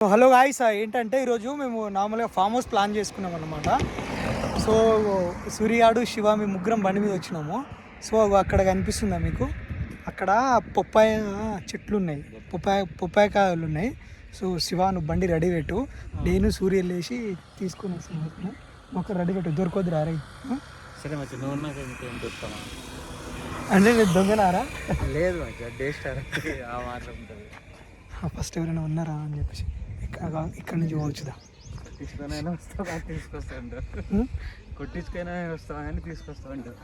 Hello guys, ఏంటంటే ఈరోజు మేము నార్మల్గా ఫామ్ హౌస్ ప్లాన్ చేసుకున్నాం అనమాట. సో సూర్యాడు శివ మేము ముగ్గురం బండి మీద వచ్చినాము. సో అక్కడ కనిపిస్తుందా మీకు? అక్కడ పొప్పాయ చెట్లు ఉన్నాయి, పొప్పాయ కాయలు ఉన్నాయి. సో శివ నువ్వు బండి రెడీ పెట్టు, నేను సూర్య వెళ్ళేసి తీసుకుని వస్తున్నాను. ఒక రెడీ పెట్టు, దొరకొద్దు రా. సరే మంచి అంటే నేను దొంగనారా? లేదు మాత్రం ఉంటుంది. ఫస్ట్ ఎవరైనా ఉన్నారా అని చెప్పేసి ఇక్కడ నుంచి పోవచ్చుదా? కొట్టించుకొనైనా వస్తావా తీసుకొస్తా ఉంటారు, కొట్టించుకైనా వస్తావా కానీ తీసుకొస్తా ఉంటారు.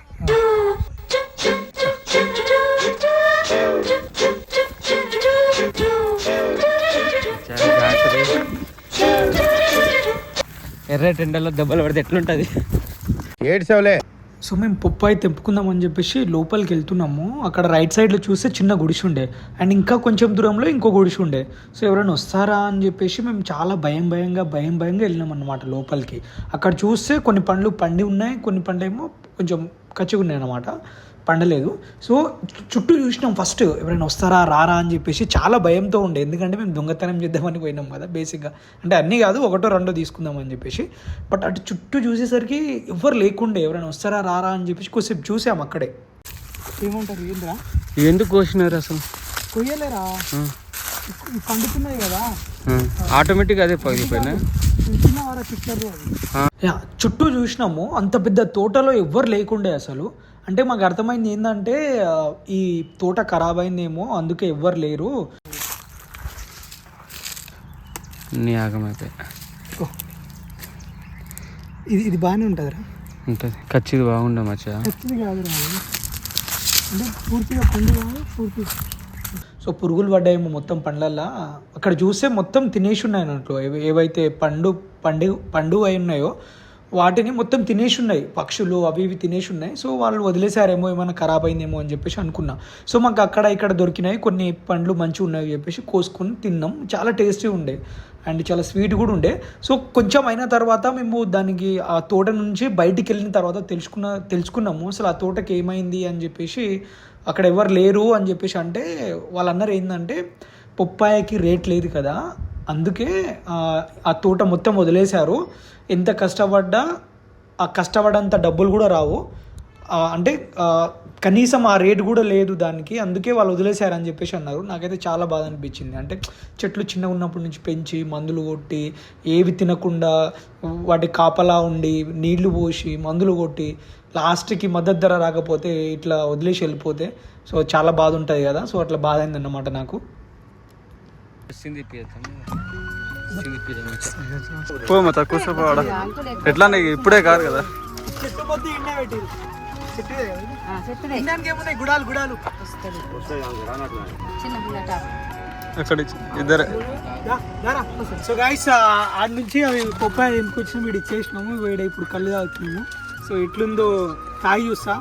ఎర్ర టెండర్లో దెబ్బలు పడితే ఎట్లుంటుంది? ఏడ్చవలే. సో మేము పొప్పాయి తెంపుకుందాం అని చెప్పేసి లోపలికి వెళ్తున్నాము. అక్కడ రైట్ సైడ్లో చూస్తే చిన్న గుడిసి ఉండే, అండ్ ఇంకా కొంచెం దూరంలో ఇంకో గుడిసి ఉండే. సో ఎవరైనా వస్తారా అని చెప్పేసి మేము చాలా భయంగా వెళ్ళినాం అన్నమాట లోపలికి. అక్కడ చూస్తే కొన్ని పండ్లు పండి ఉన్నాయి, కొన్ని పండ్లు ఏమో కొంచెం కచ్చిగా ఉన్నాయి అన్నమాట, పండలేదు. సో చుట్టూ చూసినాం, ఫస్ట్ ఎవరైనా వస్తారా రారా అని చెప్పేసి చాలా భయంతో ఉండే. ఎందుకంటే మేము దొంగతనం చేద్దామని పోయినాం కదా బేసిక్గా, అంటే అన్నీ కాదు ఒకటో రెండో తీసుకుందాం అని చెప్పేసి. బట్ అటు చుట్టూ చూసేసరికి ఎవరు లేకుండే, ఎవరైనా వస్తారా రారా అని చెప్పేసి కొద్దిసేపు చూసాం అక్కడే. ఏమంటారు ఏంద్రా, ఎందుకు కోసినారు అసలు? కొయ్యలేరా, పండుతున్నాయి కదా ఆటోమేటిక్ అదే పగిలిపోయినా. చుట్టూ చూసినాము, అంత పెద్ద తోటలో ఎవ్వరు లేకుండే అసలు. అంటే మాకు అర్థమైంది ఏంటంటే ఈ తోట ఖరాబ్ అయిందేమో, అందుకే ఎవ్వరు లేరు. ఇది బాగానే ఉంటుందిరా, ఉంటుంది. ఖచ్చితంగా బాగుండే మచ్చా, ఖచ్చితంగా కాదురా, అంటే పూర్తిగా పండు కాదు పూర్తి. సో పురుగులు పడ్డాయేమో మొత్తం పండ్లల్లో. అక్కడ చూస్తే మొత్తం తినేసి ఉన్నాయి అన్నట్లు, ఏవైతే పండు అయి ఉన్నాయో వాటిని మొత్తం తినేసి ఉన్నాయి, పక్షులు అవి ఇవి తినేసి ఉన్నాయి. సో వాళ్ళు వదిలేసారేమో, ఏమైనా ఖరాబ్ అయిందేమో అని చెప్పేసి అనుకున్నా. సో మాకు అక్కడ ఇక్కడ దొరికినాయి కొన్ని పండ్లు, మంచిగా ఉన్నాయి చెప్పేసి కోసుకొని తిన్నాం. చాలా టేస్టీ ఉండే అండ్ చాలా స్వీట్ కూడా ఉండే. సో కొంచెం అయిన తర్వాత మేము దానికి ఆ తోట నుంచి బయటికి వెళ్ళిన తర్వాత తెలుసుకున్నాము అసలు ఆ తోటకి ఏమైంది అని చెప్పేసి. అక్కడ ఎవరు లేరు అని చెప్పేసి అంటే వాళ్ళు అన్నారు ఏంటంటే పొప్పాయకి రేట్ లేదు కదా, అందుకే ఆ తోట మొత్తం వదిలేశారు. ఎంత కష్టపడ్డా ఆ కష్టపడంత డబ్బులు కూడా రావు, అంటే కనీసం ఆ రేటు కూడా లేదు దానికి, అందుకే వాళ్ళు వదిలేశారని చెప్పేసి అన్నారు. నాకైతే చాలా బాధ అనిపించింది. అంటే చెట్లు చిన్నగా ఉన్నప్పటి నుంచి పెంచి మందులు కొట్టి ఏవి తినకుండా వాటి కాపలా ఉండి నీళ్లు పోసి మందులు కొట్టి లాస్ట్కి మద్దతు ధర రాకపోతే ఇట్లా వదిలేసి వెళ్ళిపోతే సో చాలా బాధ ఉంటుంది కదా. సో అట్లా బాధ అయింది అన్నమాట నాకు. ఎట్లా ఇప్పుడే కాదు కదా, సో గైస్ ఆడ నుంచి అవి పొప్పాయ ఎంపుకొచ్చిన వీడు ఇచ్చేసినాము. వీడ ఇప్పుడు కళ్ళు తాగుతున్నాము. సో ఎట్లుందో తాగి చూస్తా,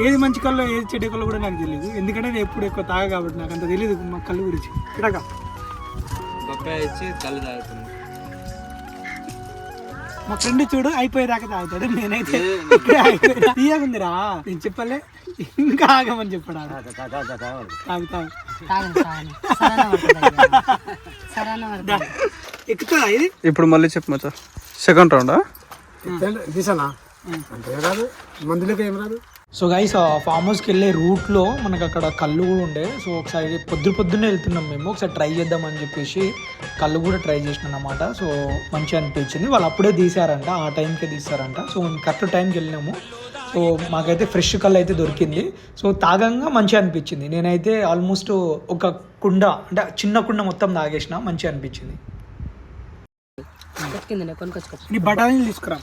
ఏది మంచి కళ్ళు ఏది చెడ్డ కళ్ళు కూడా నాకు తెలియదు, ఎందుకంటే నేను ఎప్పుడు ఎక్కువ తాగా కాబట్టి నాకు అంత తెలియదు మా కళ్ళు గురించి. ఇలాగా మా ఫ్రెండ్ చూడు అయిపోయేదాకా తాగుతాడు, నేనైతే తీయకుందిరా నేను చెప్పలే, ఇంకా ఆగమని చెప్పడా. ఎక్కుతుందా ఇది? ఇప్పుడు మళ్ళీ చెప్పు మచ్చా, సెకండ్ రౌండా తీసానా అంతే కాదు, మందులకి ఏం రాదు. సో గైస్ ఫామ్ హౌస్కి వెళ్ళే రూట్లో మనకు అక్కడ కళ్ళు కూడా ఉండే. సో ఒకసారి పొద్దున్నే వెళ్తున్నాం మేము, ఒకసారి ట్రై చేద్దామని చెప్పేసి కళ్ళు కూడా ట్రై చేసినాం అన్నమాట. సో మంచిగా అనిపించింది, వాళ్ళు అప్పుడే తీసారంట, ఆ టైంకే తీసారంట. సో మేము కరెక్ట్ టైంకి వెళ్ళినాము. సో మాకైతే ఫ్రెష్ కళ్ళు అయితే దొరికింది. సో తాగంగా మంచిగా అనిపించింది. నేనైతే ఆల్మోస్ట్ ఒక కుండ, అంటే చిన్న కుండ మొత్తం తాగేసిన, మంచిగా అనిపించింది. నీ బఠానీలు తీసుకురా,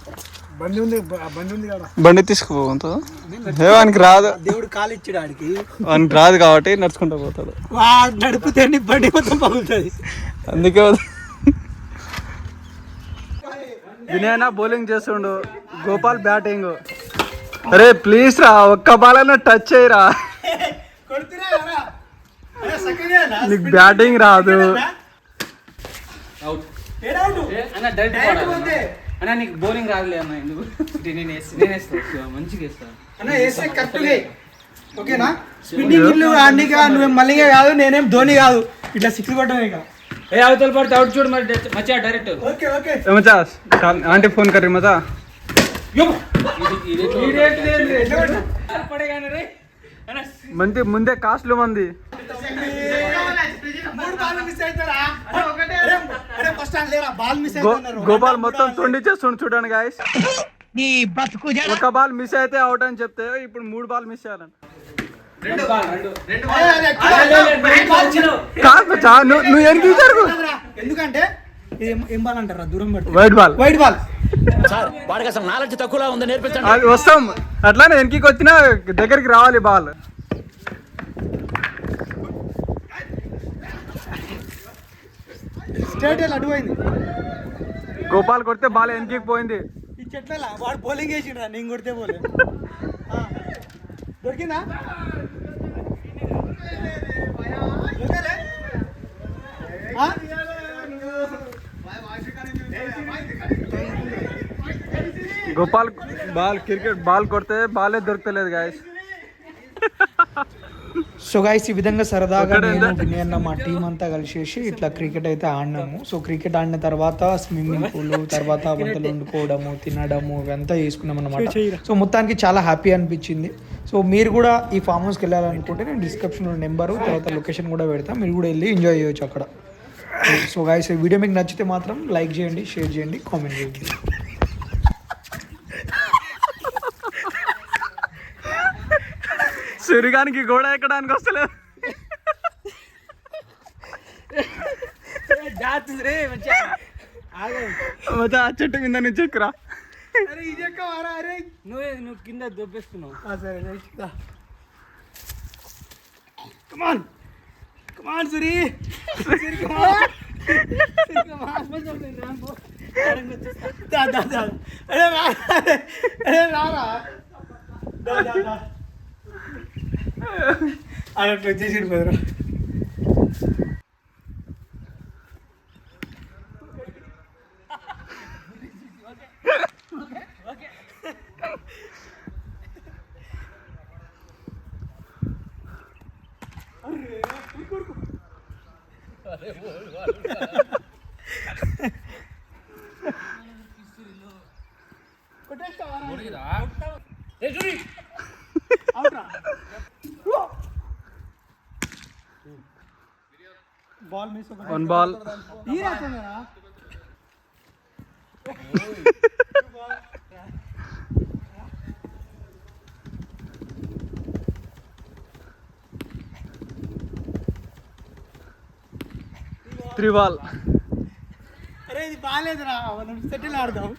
బండి తీసుకుపోతా, వానికి రాదు, దేవుడు కాలు ఇచ్చాడు ఆడికి, వానికి రాదు కాబట్టి నడుచుకుంటూ పోతాడు. వాడు నడిపితే బండి మొత్తం పగులుతుంది, అందుకే వినయనా బౌలింగ్ చేస్తుండు, గోపాల్ బ్యాటింగ్. అరే ప్లీజ్ రా, ఒక్క బాల్ అయినా టచ్ చేయరా, నీకు బ్యాటింగ్ రాదు. అన్న నీకు బౌలింగ్ రాదులే అన్న, ఎందుకు మంచిగా వేస్తాను. ఓకేనా? స్పిన్నింగ్ ఇల్లు అన్నిగా నువ్వు మళ్ళీ కాదు, నేనేం ధోని కాదు, ఇట్లా సిక్స్ కొట్టమే. ఏ అవతల పడితే అవుట్ చూడు మరి మచ్చా డైరెక్ట్ ఓకే ఓకే मचा आंटी फोन कर रही मचा పడేగానే రే అన్న మంది ముందే కాస్ట్లు మంది గోపాల్ మొత్తం తొండి చేస్తుండు చూడండి గాయస్ ఒక బాల్ మిస్ అయితే అవుట్ అని చెప్తే ఇప్పుడు 3 బాల్ మిస్ చేయాలంట కాదు మచ్చా, నువ్వు ఎనికి జరుగు ఎందుకంటే ఏం బాల్ అంటారా దూరం పడుతుంది వైట్ బాల్ వైట్ బాల్ వాడికి అసలు నాలెడ్జ్ తక్కువలా ఉంది నేర్పించండి. అది వస్తాం అట్లానే వెనక్కి వచ్చినా దగ్గరికి రావాలి బాల్ స్ట్రేట్ అడ్డుపోయింది గోపాల్ కొడితే బాల్ వెనక్కి పోయింది ఈ చెట్ల వాడు బౌలింగ్ వేసిండ్రా నేను కొడితే పోలే దొరికిందా దొరకలే? ఆ? గోపాల్ బాల్ క్రికెట్ బాల్ కొడితే బాలే దొరకలేదు గాయస్ సో గైస్ ఈ విధంగా సరదాగా ఒక్కడే నేను ఉందా? వినయ్ అన్న మా టీం అంతా కలిసేసి ఇట్లా క్రికెట్ అయితే ఆడినాము. సో క్రికెట్ ఆడిన తర్వాత స్విమ్మింగ్ పూల్ తర్వాత వంటలు వండుకోవడము తినడము ఇవంతా చేసుకున్నాం అనమాట. సో మొత్తానికి చాలా హ్యాపీ అనిపించింది. సో మీరు కూడా ఈ ఫామ్ హౌస్కి వెళ్ళాలనుకుంటే నేను డిస్క్రిప్షన్లో నెంబరు తర్వాత లొకేషన్ కూడా పెడతాను, మీరు కూడా వెళ్ళి ఎంజాయ్ చేయొచ్చు అక్కడ. సో గైస్ ఈ వీడియో మీకు నచ్చితే మాత్రం లైక్ చేయండి, షేర్ చేయండి, కామెంట్ చేయండి. సూర్యగానికి గోడ ఎక్కడానికి వస్తలేదు మచ్చా ఆ చెట్టు కింద నుంచి ఎక్కురా నువ్వు కింద దొబ్బేస్తున్నావు. కమాన్ కమాన్ సురీ అట్లా వచ్చేసి పోయారు. బాల్ మిస్ 1 బాల్ ఈ రాకుండా 3 బాల్ అరే ఇది బాగాలేదురా మనం సెటిల్ ఆడదాం.